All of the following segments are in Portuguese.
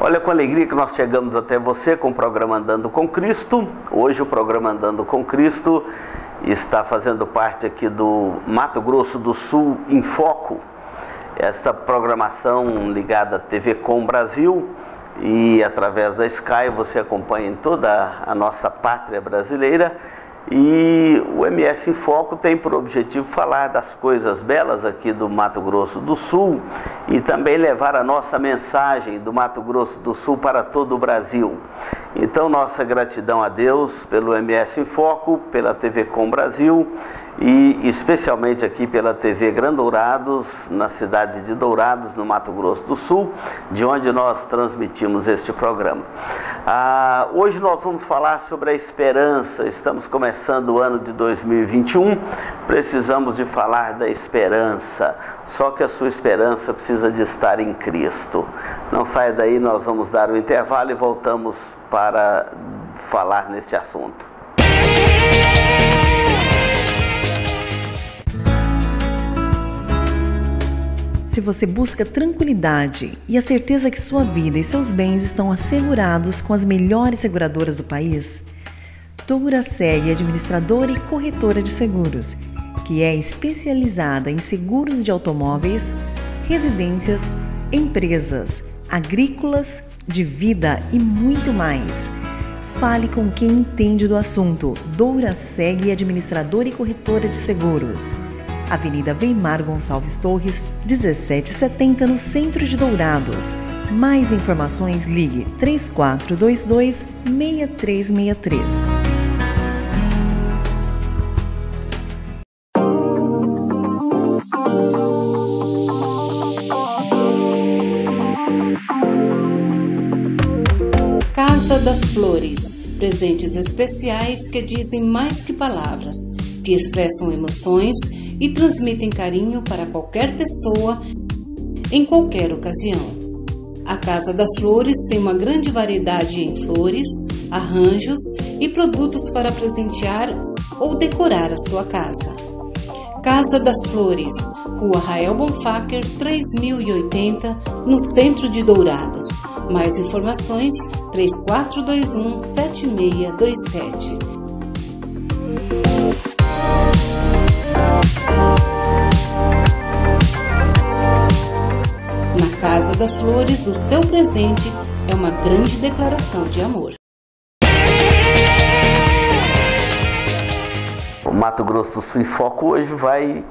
Olha, com alegria que nós chegamos até você com o programa Andando com Cristo. Hoje o programa Andando com Cristo está fazendo parte aqui do Mato Grosso do Sul em Foco. Essa programação ligada à TV Com Brasil e através da Sky você acompanha em toda a nossa pátria brasileira. E o MS em Foco tem por objetivo falar das coisas belas aqui do Mato Grosso do Sul e também levar a nossa mensagem do Mato Grosso do Sul para todo o Brasil. Então, nossa gratidão a Deus pelo MS em Foco, pela TV Com Brasil e especialmente aqui pela TV Gran Dourados, na cidade de Dourados, no Mato Grosso do Sul, de onde nós transmitimos este programa. Hoje nós vamos falar sobre a esperança. Estamos começando o ano de 2021, precisamos de falar da esperança, só que a sua esperança precisa de estar em Cristo. Não saia daí, nós vamos dar um intervalo e voltamos para falar nesse assunto. Se você busca tranquilidade e a certeza que sua vida e seus bens estão assegurados com as melhores seguradoras do país, Douraseg é administradora e corretora de seguros, que é especializada em seguros de automóveis, residências, empresas, agrícolas, de vida e muito mais. Fale com quem entende do assunto. Douraseg é administradora e corretora de seguros. Avenida Weimar Gonçalves Torres, 1770, no centro de Dourados. Mais informações, ligue 3422-6363. Casa das Flores. Presentes especiais que dizem mais que palavras, que expressam emoções e transmitem carinho para qualquer pessoa, em qualquer ocasião. A Casa das Flores tem uma grande variedade em flores, arranjos e produtos para presentear ou decorar a sua casa. Casa das Flores, Rua Rael Bonfacker, 3080, no centro de Dourados. Mais informações, 3421-7627. Na Casa das Flores, o seu presente é uma grande declaração de amor. O Mato Grosso do Sul em Foco hoje vai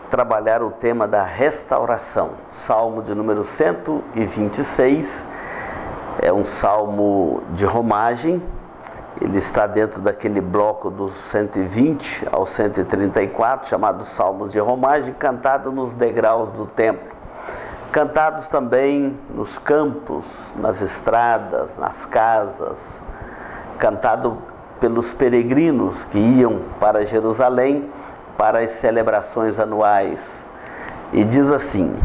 trabalhar o tema da restauração. Salmo de número 126, é um salmo de romagem. Ele está dentro daquele bloco dos 120 ao 134, chamado Salmos de Romagem, cantado nos degraus do templo. Cantados também nos campos, nas estradas, nas casas, cantado pelos peregrinos que iam para Jerusalém para as celebrações anuais. E diz assim: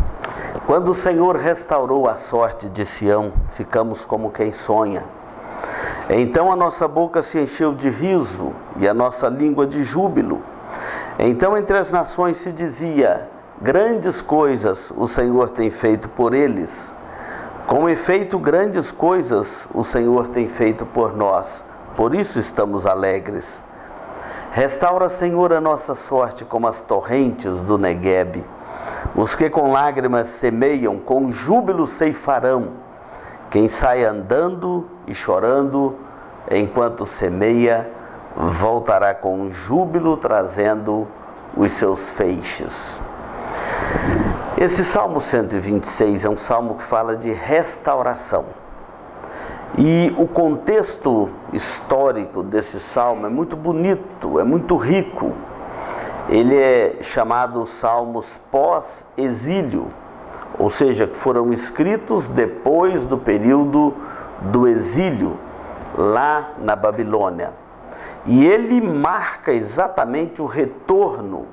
quando o Senhor restaurou a sorte de Sião, ficamos como quem sonha. Então a nossa boca se encheu de riso e a nossa língua de júbilo. Então entre as nações se dizia: grandes coisas o Senhor tem feito por eles. Com efeito, grandes coisas o Senhor tem feito por nós. Por isso estamos alegres. Restaura, Senhor, a nossa sorte como as torrentes do Neguebe. Os que com lágrimas semeiam, com júbilo ceifarão. Quem sai andando e chorando, enquanto semeia, voltará com júbilo, trazendo os seus feixes. Esse Salmo 126 é um salmo que fala de restauração. E o contexto histórico desse salmo é muito bonito, é muito rico. Ele é chamado Salmos pós-exílio, ou seja, que foram escritos depois do período do exílio, lá na Babilônia. E ele marca exatamente o retorno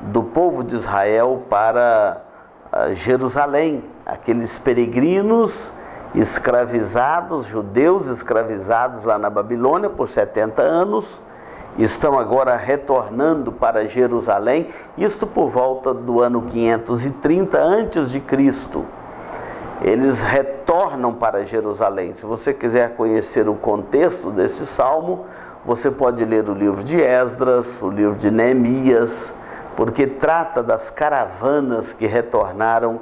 do povo de Israel para Jerusalém, aqueles peregrinos escravizados, judeus escravizados lá na Babilônia por 70 anos, estão agora retornando para Jerusalém, isto por volta do ano 530 a.C. eles retornam para Jerusalém. Se você quiser conhecer o contexto desse salmo, você pode ler o livro de Esdras, o livro de Neemias, porque trata das caravanas que retornaram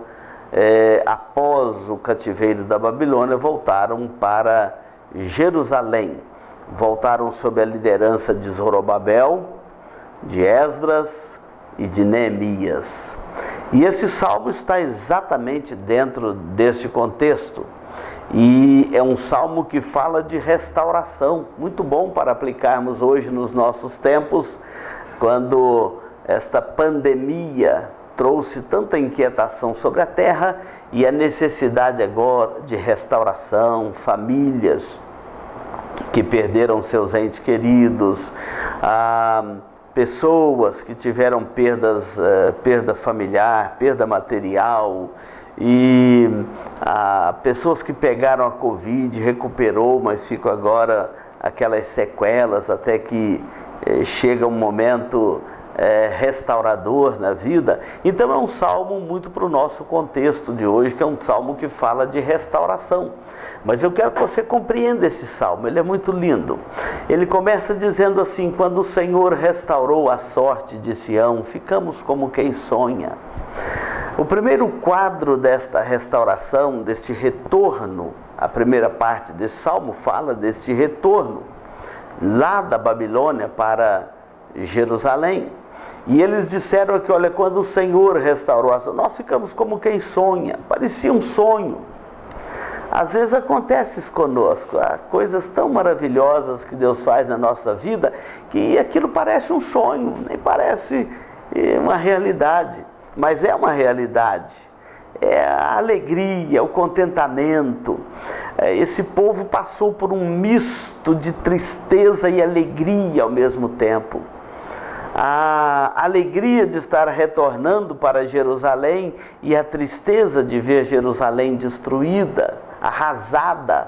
após o cativeiro da Babilônia, voltaram para Jerusalém. Voltaram sob a liderança de Zorobabel, de Esdras e de Neemias. E esse salmo está exatamente dentro deste contexto. E é um salmo que fala de restauração, muito bom para aplicarmos hoje nos nossos tempos, quando esta pandemia trouxe tanta inquietação sobre a terra e a necessidade agora de restauração, famílias que perderam seus entes queridos, pessoas que tiveram perda familiar, perda material, e pessoas que pegaram a Covid, recuperou, mas ficam agora aquelas sequelas até que chega um momento restaurador na vida. Então é um salmo muito para o nosso contexto de hoje, que é um salmo que fala de restauração. Mas eu quero que você compreenda esse salmo, ele é muito lindo. Ele começa dizendo assim: quando o Senhor restaurou a sorte de Sião, ficamos como quem sonha. O primeiro quadro desta restauração, deste retorno, a primeira parte desse salmo fala deste retorno lá da Babilônia para Jerusalém. E eles disseram aqui: olha, quando o Senhor restaurou a sorte, nós ficamos como quem sonha. Parecia um sonho. Às vezes acontece isso conosco, há coisas tão maravilhosas que Deus faz na nossa vida, que aquilo parece um sonho, nem parece uma realidade, mas é uma realidade. É a alegria, o contentamento. Esse povo passou por um misto de tristeza e alegria ao mesmo tempo. A alegria de estar retornando para Jerusalém e a tristeza de ver Jerusalém destruída, arrasada.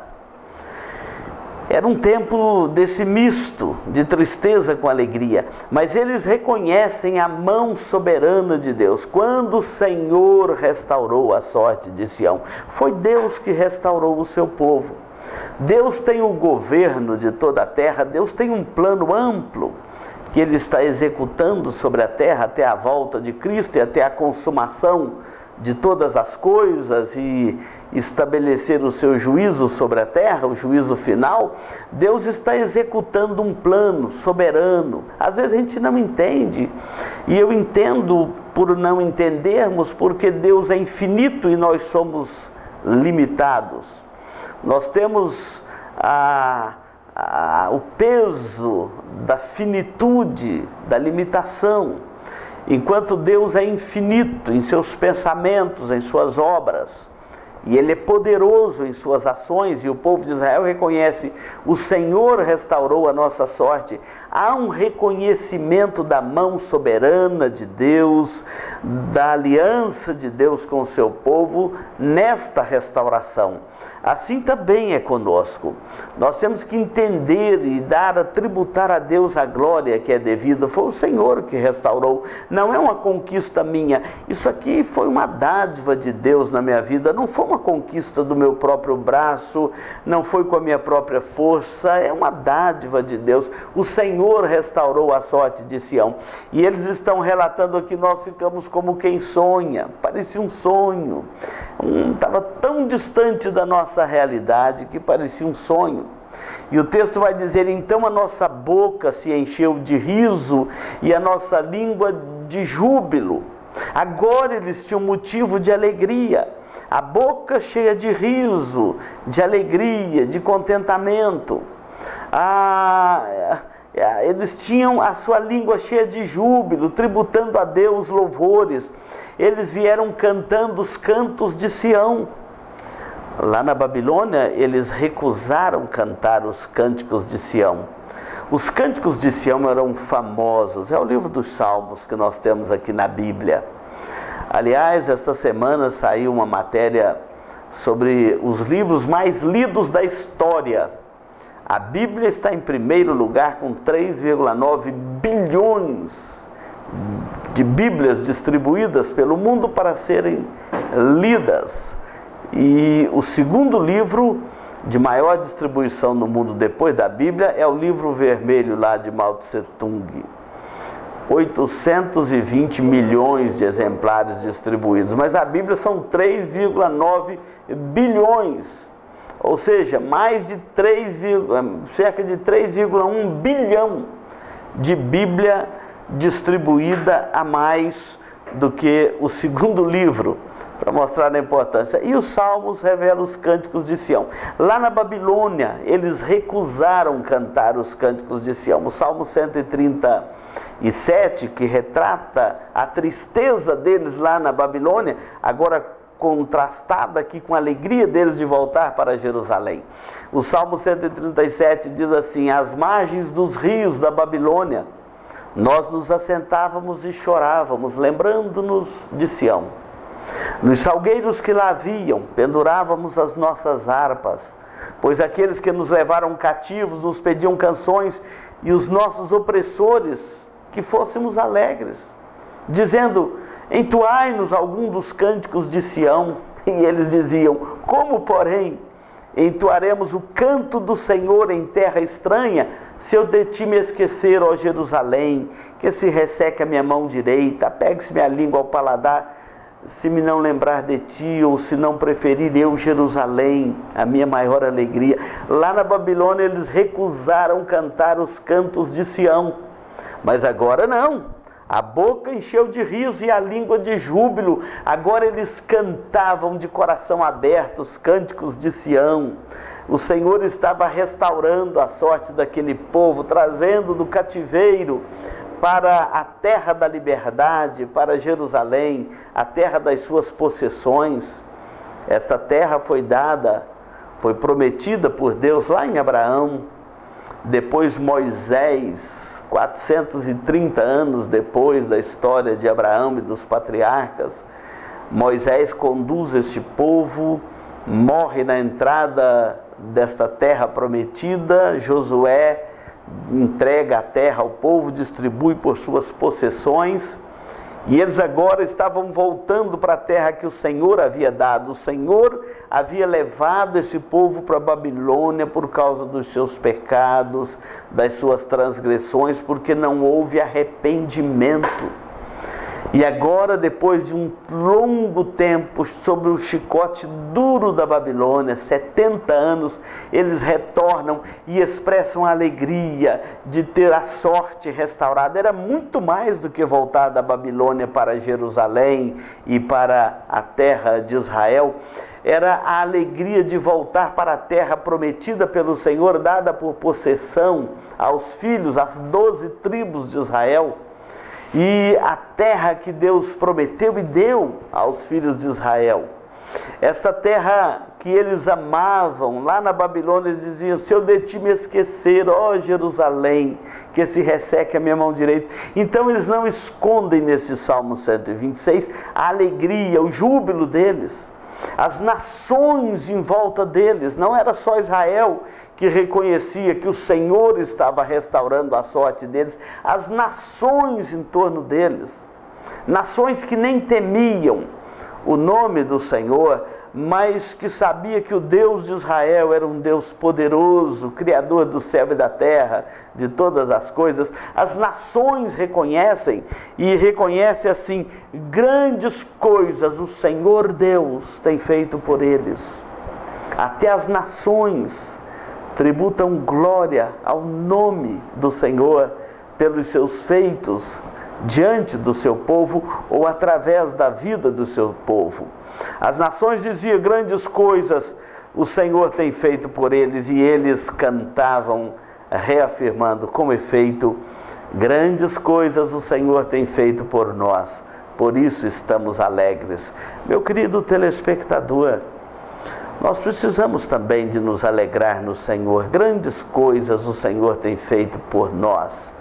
Era um tempo desse misto de tristeza com alegria, mas eles reconhecem a mão soberana de Deus. Quando o Senhor restaurou a sorte de Sião, foi Deus que restaurou o seu povo. Deus tem o governo de toda a terra, Deus tem um plano amplo que Ele está executando sobre a terra até a volta de Cristo e até a consumação de todas as coisas e estabelecer o seu juízo sobre a terra, o juízo final. Deus está executando um plano soberano. Às vezes a gente não entende, e eu entendo por não entendermos, porque Deus é infinito e nós somos limitados. Nós temos o peso da finitude, da limitação, enquanto Deus é infinito em seus pensamentos, em suas obras, e Ele é poderoso em suas ações, e o povo de Israel reconhece: o Senhor restaurou a nossa sorte. Há um reconhecimento da mão soberana de Deus, da aliança de Deus com o seu povo nesta restauração. Assim também é conosco. Nós temos que entender e tributar a Deus a glória que é devida. Foi o Senhor que restaurou, não é uma conquista minha. Isso aqui foi uma dádiva de Deus na minha vida, não foi uma conquista do meu próprio braço, não foi com a minha própria força, é uma dádiva de Deus. O Senhor restaurou a sorte de Sião. E eles estão relatando aqui: nós ficamos como quem sonha. Parecia um sonho, estava tão distante da nossa realidade que parecia um sonho. E o texto vai dizer: então a nossa boca se encheu de riso e a nossa língua de júbilo. Agora eles tinham motivo de alegria, a boca cheia de riso, de alegria, de contentamento. Eles tinham a sua língua cheia de júbilo, tributando a Deus louvores. Eles vieram cantando os cantos de Sião. Lá na Babilônia, eles recusaram cantar os cânticos de Sião. Os cânticos de Sião eram famosos. É o livro dos Salmos que nós temos aqui na Bíblia. Aliás, esta semana saiu uma matéria sobre os livros mais lidos da história. A Bíblia está em primeiro lugar com 3,9 bilhões de Bíblias distribuídas pelo mundo para serem lidas. E o segundo livro de maior distribuição no mundo depois da Bíblia é o livro vermelho lá de Mao Tse Tung. 820 milhões de exemplares distribuídos, mas a Bíblia são 3,9 bilhões, ou seja, mais de cerca de 3,1 bilhão de Bíblia distribuída a mais do que o segundo livro, para mostrar a importância. E os Salmos revelam os cânticos de Sião. Lá na Babilônia, eles recusaram cantar os cânticos de Sião. O Salmo 137, que retrata a tristeza deles lá na Babilônia, agora contrastada aqui com a alegria deles de voltar para Jerusalém. O Salmo 137 diz assim: às margens dos rios da Babilônia, nós nos assentávamos e chorávamos, lembrando-nos de Sião. Nos salgueiros que lá haviam, pendurávamos as nossas harpas, pois aqueles que nos levaram cativos nos pediam canções, e os nossos opressores que fôssemos alegres, dizendo: entoai-nos algum dos cânticos de Sião. E eles diziam: como, porém, entoaremos o canto do Senhor em terra estranha, se eu de ti me esquecer, ó Jerusalém, que se resseque a minha mão direita, apegue-se minha língua ao paladar, se me não lembrar de ti, ou se não preferir eu Jerusalém, a minha maior alegria. Lá na Babilônia eles recusaram cantar os cantos de Sião, mas agora não. A boca encheu de riso e a língua de júbilo. Agora eles cantavam de coração aberto os cânticos de Sião. O Senhor estava restaurando a sorte daquele povo, trazendo do cativeiro para a terra da liberdade, para Jerusalém, a terra das suas possessões. Essa terra foi prometida por Deus lá em Abraão. Depois Moisés, 430 anos depois da história de Abraão e dos patriarcas, Moisés conduz este povo, morre na entrada desta terra prometida. Josué entrega a terra ao povo, distribui por suas possessões, e eles agora estavam voltando para a terra que o Senhor havia dado. O Senhor havia levado esse povo para a Babilônia por causa dos seus pecados, das suas transgressões, porque não houve arrependimento. E agora, depois de um longo tempo sob o chicote duro da Babilônia, 70 anos, eles retornam e expressam a alegria de ter a sorte restaurada. Era muito mais do que voltar da Babilônia para Jerusalém e para a terra de Israel. Era a alegria de voltar para a terra prometida pelo Senhor, dada por possessão aos filhos, às 12 tribos de Israel. E a terra que Deus prometeu e deu aos filhos de Israel. Essa terra que eles amavam, lá na Babilônia eles diziam: se eu de ti me esquecer, ó Jerusalém, que se resseque a minha mão direita. Então eles não escondem nesse Salmo 126 a alegria, o júbilo deles. As nações em volta deles, não era só Israel que reconhecia que o Senhor estava restaurando a sorte deles, as nações em torno deles, nações que nem temiam o nome do Senhor, mas que sabia que o Deus de Israel era um Deus poderoso, Criador do céu e da terra, de todas as coisas. As nações reconhecem, e reconhecem assim: grandes coisas o Senhor Deus tem feito por eles. Até as nações tributam glória ao nome do Senhor pelos seus feitos diante do seu povo ou através da vida do seu povo. As nações diziam: grandes coisas o Senhor tem feito por eles, e eles cantavam reafirmando: com efeito, grandes coisas o Senhor tem feito por nós, por isso estamos alegres. Meu querido telespectador, nós precisamos também de nos alegrar no Senhor. Grandes coisas o Senhor tem feito por nós,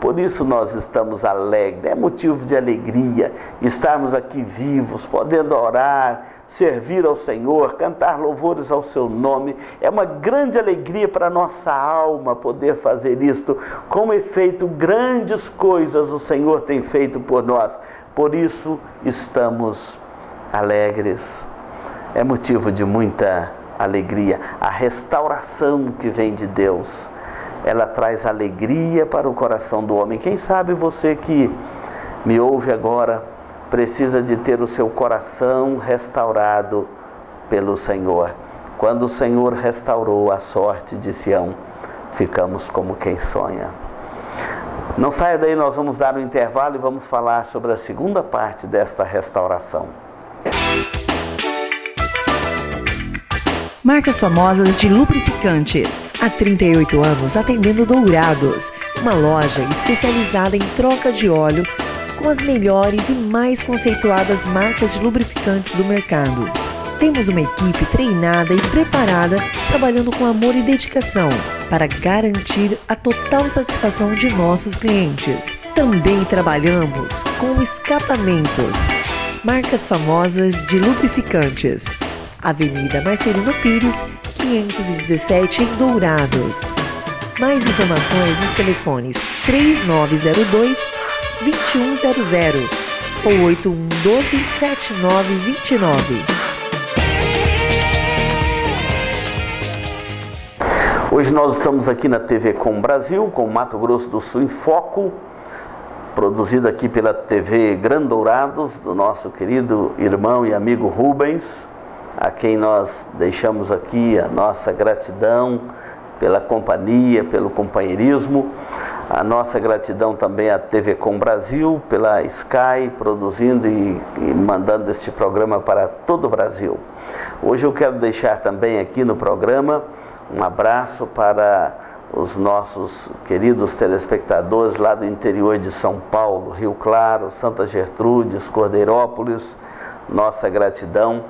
por isso nós estamos alegres. É motivo de alegria estarmos aqui vivos, podendo orar, servir ao Senhor, cantar louvores ao seu nome. É uma grande alegria para a nossa alma poder fazer isto. Com efeito, grandes coisas o Senhor tem feito por nós, por isso estamos alegres. é motivo de muita alegria. A restauração que vem de Deus, ela traz alegria para o coração do homem. Quem sabe você que me ouve agora precisa de ter o seu coração restaurado pelo Senhor. Quando o Senhor restaurou a sorte de Sião, ficamos como quem sonha. Não saia daí, nós vamos dar um intervalo e vamos falar sobre a segunda parte desta restauração. Marcas famosas de lubrificantes. Há 38 anos atendendo Dourados, uma loja especializada em troca de óleo com as melhores e mais conceituadas marcas de lubrificantes do mercado. Temos uma equipe treinada e preparada, trabalhando com amor e dedicação para garantir a total satisfação de nossos clientes. Também trabalhamos com escapamentos. Marcas famosas de lubrificantes. Avenida Marcelino Pires, 517 em Dourados. Mais informações nos telefones 3902-2100 ou 8112-7929. Hoje nós estamos aqui na TV Com Brasil, com Mato Grosso do Sul em Foco, produzido aqui pela TV Gran Dourados, do nosso querido irmão e amigo Rubens, a quem nós deixamos aqui a nossa gratidão pela companhia, pelo companheirismo. A nossa gratidão também à TV Com Brasil, pela Sky, produzindo e mandando este programa para todo o Brasil. Hoje eu quero deixar também aqui no programa um abraço para os nossos queridos telespectadores lá do interior de São Paulo, Rio Claro, Santa Gertrudes, Cordeirópolis. Nossa gratidão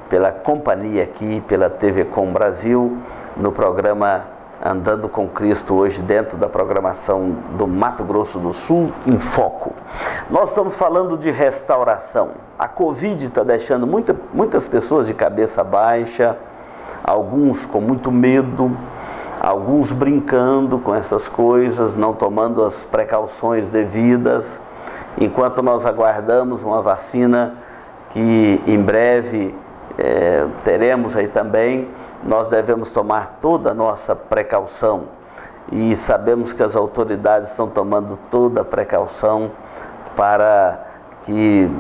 pela companhia aqui, pela TV Com Brasil, no programa Andando com Cristo, hoje dentro da programação do Mato Grosso do Sul em Foco. Nós estamos falando de restauração. A Covid está deixando muitas pessoas de cabeça baixa, alguns com muito medo, alguns brincando com essas coisas, não tomando as precauções devidas, enquanto nós aguardamos uma vacina que em breve teremos aí também. Nós devemos tomar toda a nossa precaução e sabemos que as autoridades estão tomando toda a precaução para que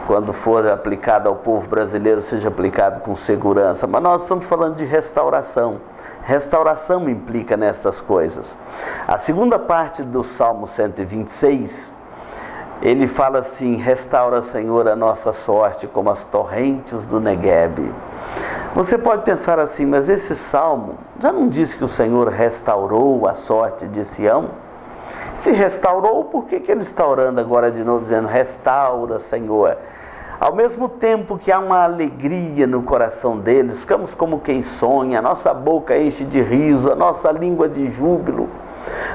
quando for aplicado ao povo brasileiro seja aplicado com segurança. Mas nós estamos falando de restauração. Restauração implica nestas coisas. A segunda parte do Salmo 126, ele fala assim: restaura, Senhor, a nossa sorte como as torrentes do Neguebe. Você pode pensar assim, mas esse salmo já não diz que o Senhor restaurou a sorte de Sião? Se restaurou, por que ele está orando agora de novo, dizendo: restaura, Senhor? Ao mesmo tempo que há uma alegria no coração deles, ficamos como quem sonha, a nossa boca enche de riso, a nossa língua de júbilo.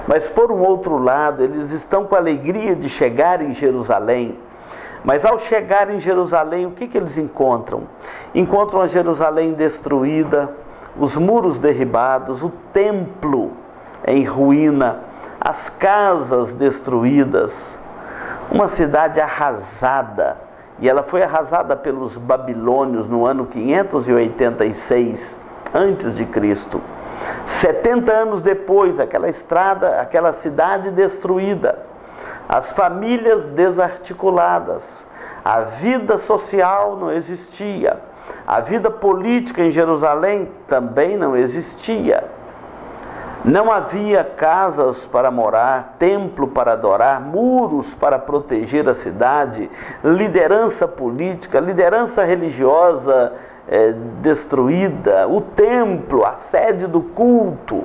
Mas por um outro lado, eles estão com a alegria de chegar em Jerusalém. Mas ao chegar em Jerusalém, o que eles encontram? Encontram a Jerusalém destruída, os muros derribados, o templo em ruína, as casas destruídas, uma cidade arrasada. E ela foi arrasada pelos babilônios no ano 586 a.C. 70 anos depois, aquela cidade destruída, as famílias desarticuladas, a vida social não existia, a vida política em Jerusalém também não existia. Não havia casas para morar, templo para adorar, muros para proteger a cidade, liderança política, liderança religiosa destruída, o templo, a sede do culto,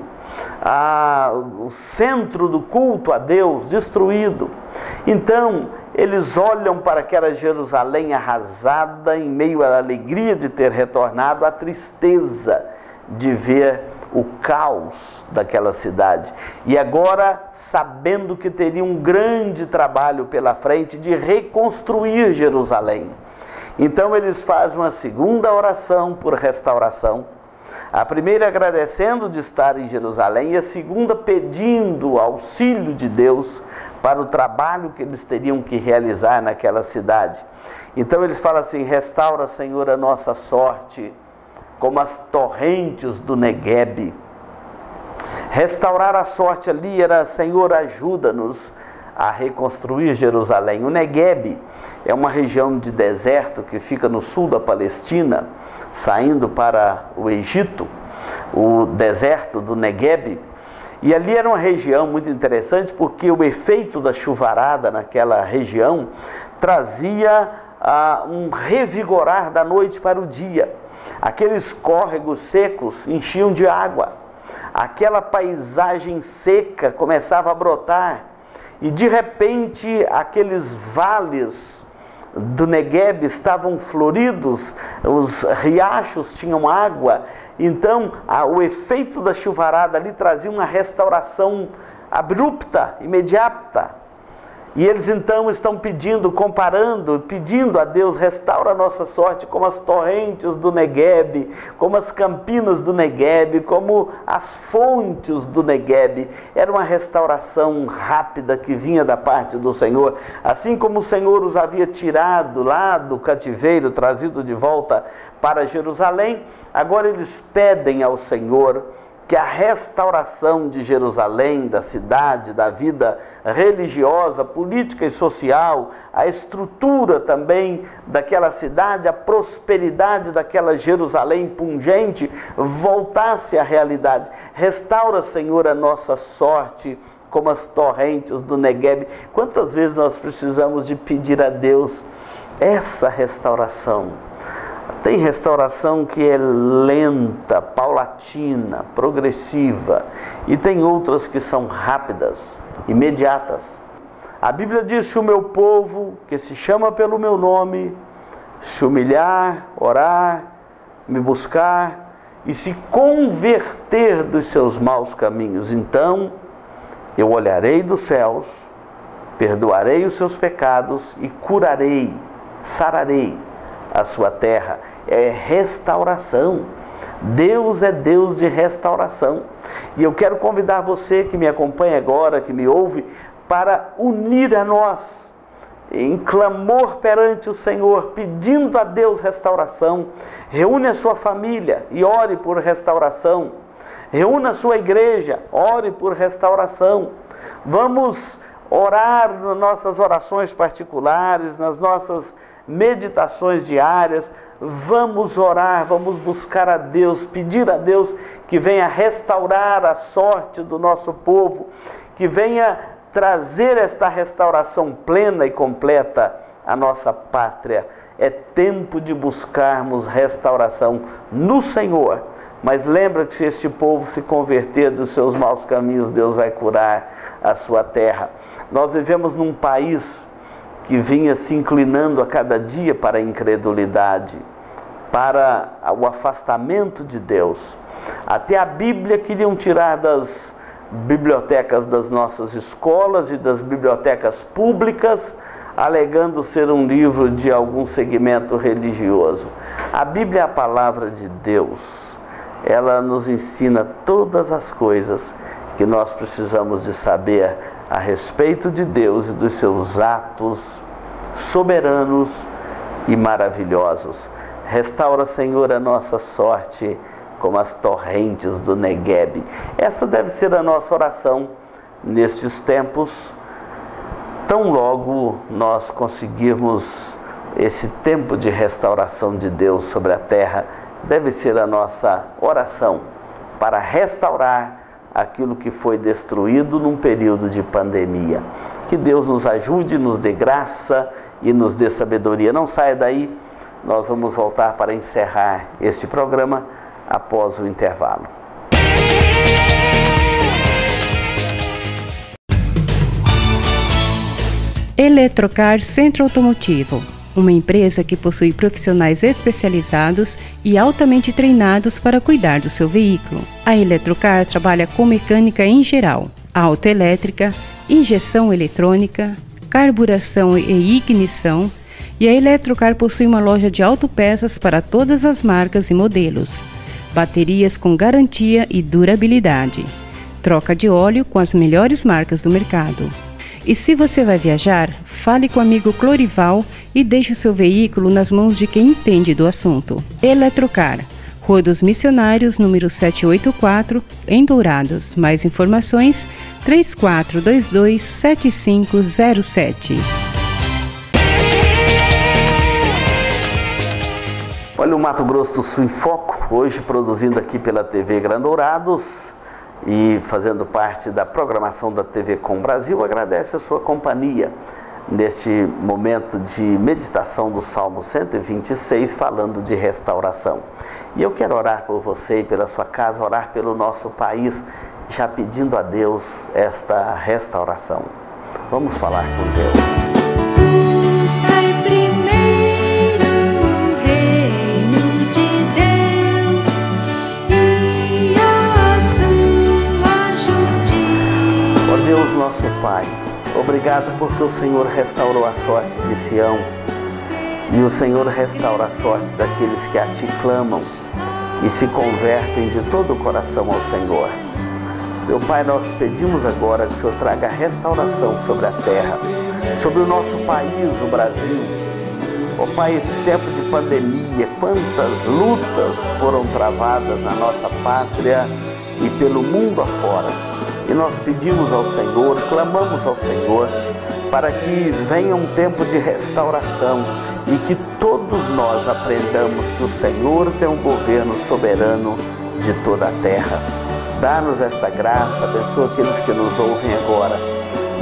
o centro do culto a Deus destruído. Então, eles olham para aquela Jerusalém arrasada, em meio à alegria de ter retornado, à tristeza de ver o caos daquela cidade. E agora, sabendo que teria um grande trabalho pela frente de reconstruir Jerusalém. Então eles fazem uma segunda oração por restauração. A primeira agradecendo de estar em Jerusalém e a segunda pedindo o auxílio de Deus para o trabalho que eles teriam que realizar naquela cidade. Então eles falam assim: restaura, Senhor, a nossa sorte como as torrentes do Neguebe. Restaurar a sorte ali era: Senhor, ajuda-nos a reconstruir Jerusalém. O Neguebe é uma região de deserto que fica no sul da Palestina, saindo para o Egito, o deserto do Neguebe. E ali era uma região muito interessante porque o efeito da chuvarada naquela região trazia um revigorar da noite para o dia. Aqueles córregos secos enchiam de água, aquela paisagem seca começava a brotar, e de repente aqueles vales do Neguebe estavam floridos, os riachos tinham água. Então o efeito da chuvarada ali trazia uma restauração abrupta, imediata. E eles então estão pedindo, comparando, pedindo a Deus: restaura a nossa sorte como as torrentes do Neguebe, como as campinas do Neguebe, como as fontes do Neguebe. Era uma restauração rápida que vinha da parte do Senhor. Assim como o Senhor os havia tirado lá do cativeiro, trazido de volta para Jerusalém, agora eles pedem ao Senhor que a restauração de Jerusalém, da cidade, da vida religiosa, política e social, a estrutura também daquela cidade, a prosperidade daquela Jerusalém pungente, voltasse à realidade. Restaura, Senhor, a nossa sorte como as torrentes do Neguebe. Quantas vezes nós precisamos de pedir a Deus essa restauração? Tem restauração que é lenta, paulatina, progressiva, e tem outras que são rápidas, imediatas. A Bíblia diz: se o meu povo, que se chama pelo meu nome, se humilhar, orar, me buscar e se converter dos seus maus caminhos, então eu olharei dos céus, perdoarei os seus pecados e curarei, sararei a sua terra. É restauração. Deus é Deus de restauração. E eu quero convidar você que me acompanha agora, que me ouve, para unir a nós em clamor perante o Senhor, pedindo a Deus restauração. Reúne a sua família e ore por restauração. Reúna a sua igreja, ore por restauração. Vamos orar nas nossas orações particulares, nas nossas meditações diárias. Vamos orar, vamos buscar a Deus, pedir a Deus que venha restaurar a sorte do nosso povo, que venha trazer esta restauração plena e completa à nossa pátria. É tempo de buscarmos restauração no Senhor. Mas lembra que se este povo se converter dos seus maus caminhos, Deus vai curar a sua terra. Nós vivemos num país que vinha se inclinando a cada dia para a incredulidade, para o afastamento de Deus. Até a Bíblia queriam tirar das bibliotecas das nossas escolas e das bibliotecas públicas, alegando ser um livro de algum segmento religioso. A Bíblia é a palavra de Deus. Ela nos ensina todas as coisas que nós precisamos de saber a respeito de Deus e dos seus atos soberanos e maravilhosos. Restaura, Senhor, a nossa sorte como as torrentes do Neguebe. Essa deve ser a nossa oração nestes tempos. Tão logo nós conseguirmos esse tempo de restauração de Deus sobre a terra, deve ser a nossa oração para restaurar aquilo que foi destruído num período de pandemia. Que Deus nos ajude, nos dê graça e nos dê sabedoria. Não saia daí, nós vamos voltar para encerrar este programa após o intervalo. Eletrocar Centro Automotivo, uma empresa que possui profissionais especializados e altamente treinados para cuidar do seu veículo. A Eletrocar trabalha com mecânica em geral, autoelétrica, injeção eletrônica, carburação e ignição, e a Eletrocar possui uma loja de autopeças para todas as marcas e modelos. baterias com garantia e durabilidade, troca de óleo com as melhores marcas do mercado. E se você vai viajar, fale com o amigo Clorival e deixe o seu veículo nas mãos de quem entende do assunto. Eletrocar, Rua dos Missionários, número 784, em Dourados. Mais informações, 3422-7507. Olha o Mato Grosso do Sul em Foco, hoje produzindo aqui pela TV Gran Dourados e fazendo parte da programação da TV Com Brasil. Agradece a sua companhia neste momento de meditação do Salmo 126, falando de restauração. E eu quero orar por você e pela sua casa, orar pelo nosso país, já pedindo a Deus esta restauração. Vamos falar com Deus. Buscai primeiro o reino de Deus e a sua justiça. Ó Deus, nosso Pai, obrigado porque o Senhor restaurou a sorte de Sião e o Senhor restaura a sorte daqueles que a Ti clamam e se convertem de todo o coração ao Senhor. Meu Pai, nós pedimos agora que o Senhor traga restauração sobre a terra, sobre o nosso país, o Brasil. Ó Pai, esse tempo de pandemia, quantas lutas foram travadas na nossa pátria e pelo mundo afora. E nós pedimos ao Senhor, clamamos ao Senhor, para que venha um tempo de restauração e que todos nós aprendamos que o Senhor tem um governo soberano de toda a terra. Dá-nos esta graça, abençoa aqueles que nos ouvem agora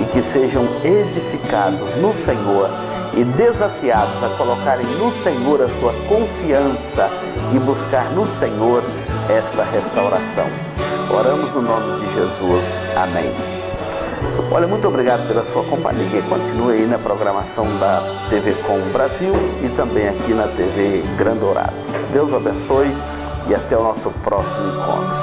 e que sejam edificados no Senhor e desafiados a colocarem no Senhor a sua confiança e buscar no Senhor esta restauração. Oramos no nome de Jesus. Amém. Olha, muito obrigado pela sua companhia. Continue aí na programação da TV Com Brasil e também aqui na TV Gran Dourados. Deus abençoe e até o nosso próximo encontro.